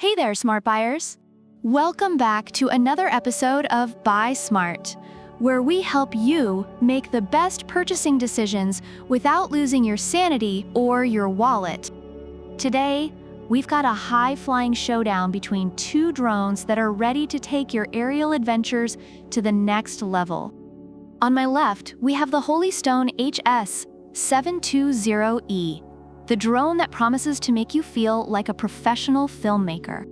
Hey there, smart buyers! Welcome back to another episode of Buy Smart, where we help you make the best purchasing decisions without losing your sanity or your wallet. Today, we've got a high-flying showdown between two drones that are ready to take your aerial adventures to the next level. On my left, we have the Holystone HS720E, the drone that promises to make you feel like a professional filmmaker.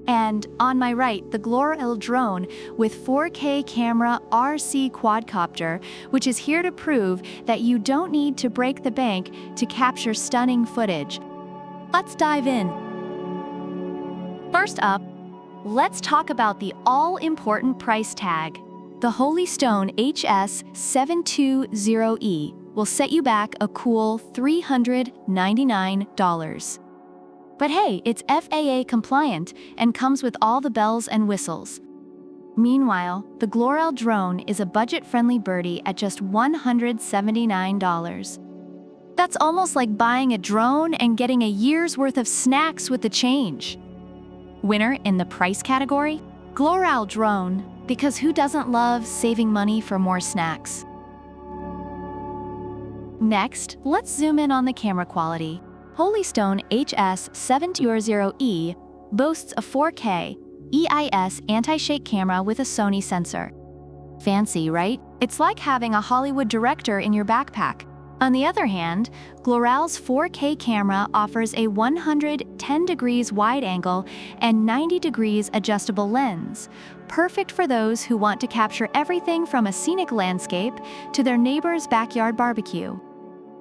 And on my right, the Gloral drone with 4K camera RC Quadcopter, which is here to prove that you don't need to break the bank to capture stunning footage. Let's dive in. First up, let's talk about the all-important price tag. The Holystone HS720E will set you back a cool $399. But hey, it's FAA compliant and comes with all the bells and whistles. Meanwhile, the Gloral drone is a budget-friendly birdie at just $179. That's almost like buying a drone and getting a year's worth of snacks with the change. Winner in the price category? Gloral drone, because who doesn't love saving money for more snacks? Next, let's zoom in on the camera quality. Holystone HS720E boasts a 4K EIS anti-shake camera with a Sony sensor. Fancy, right? It's like having a Hollywood director in your backpack. On the other hand, Gloral's 4K camera offers a 110 degrees wide angle and 90 degrees adjustable lens, perfect for those who want to capture everything from a scenic landscape to their neighbor's backyard barbecue.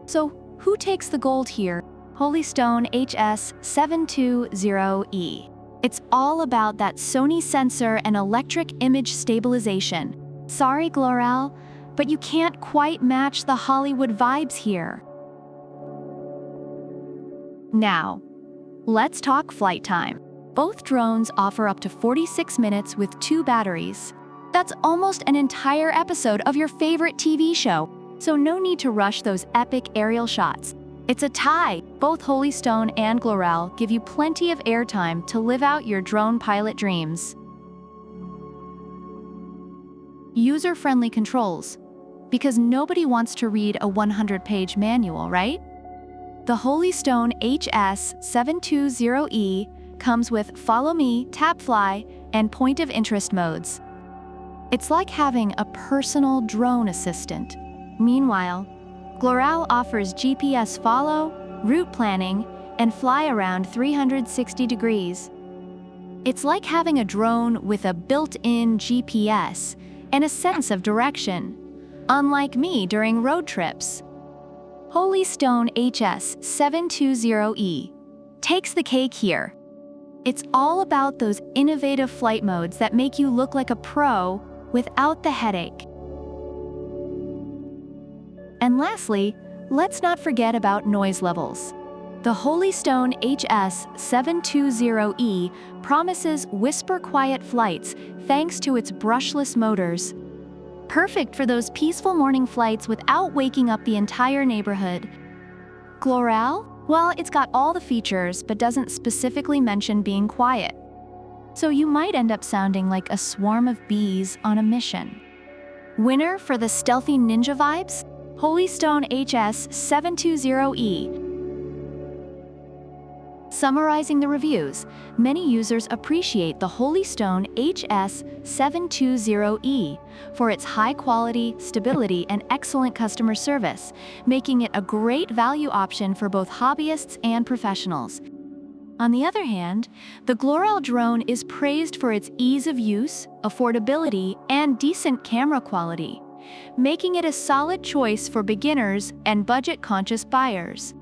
So, who takes the gold here? Holystone HS720E. It's all about that Sony sensor and electric image stabilization. Sorry, Gloral, but you can't quite match the Hollywood vibes here. Now, let's talk flight time. Both drones offer up to 46 minutes with 2 batteries. That's almost an entire episode of your favorite TV show, so no need to rush those epic aerial shots. It's a tie. Both Holystone and Gloral give you plenty of airtime to live out your drone pilot dreams. User-friendly controls, because nobody wants to read a 100-page manual, right? The Holystone HS720E comes with Follow Me, Tap Fly, and Point of Interest modes. It's like having a personal drone assistant. Meanwhile, Gloral offers GPS follow, route planning, and fly around 360 degrees. It's like having a drone with a built-in GPS and a sense of direction, unlike me during road trips. Holystone HS720E takes the cake here. It's all about those innovative flight modes that make you look like a pro without the headache. And lastly, let's not forget about noise levels. The Holystone HS720E promises whisper-quiet flights thanks to its brushless motors. Perfect for those peaceful morning flights without waking up the entire neighborhood. Gloral? Well, it's got all the features but doesn't specifically mention being quiet. So you might end up sounding like a swarm of bees on a mission. Winner for the stealthy ninja vibes? Holystone HS720E. Summarizing the reviews, many users appreciate the Holystone HS720E for its high quality, stability, and excellent customer service, making it a great value option for both hobbyists and professionals. On the other hand, the Gloral drone is praised for its ease of use, affordability, and decent camera quality, making it a solid choice for beginners and budget-conscious buyers.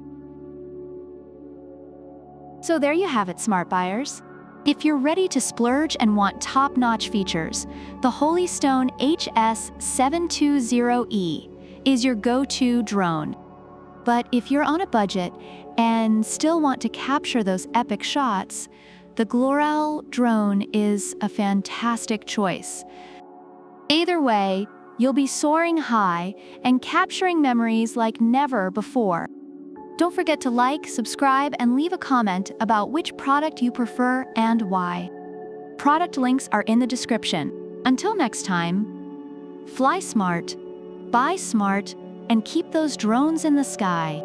So there you have it, smart buyers. If you're ready to splurge and want top-notch features, the Holystone HS720E is your go-to drone. But if you're on a budget and still want to capture those epic shots, the Gloral drone is a fantastic choice. Either way, you'll be soaring high and capturing memories like never before. Don't forget to like, subscribe, and leave a comment about which product you prefer and why. Product links are in the description. Until next time, fly smart, buy smart, and keep those drones in the sky.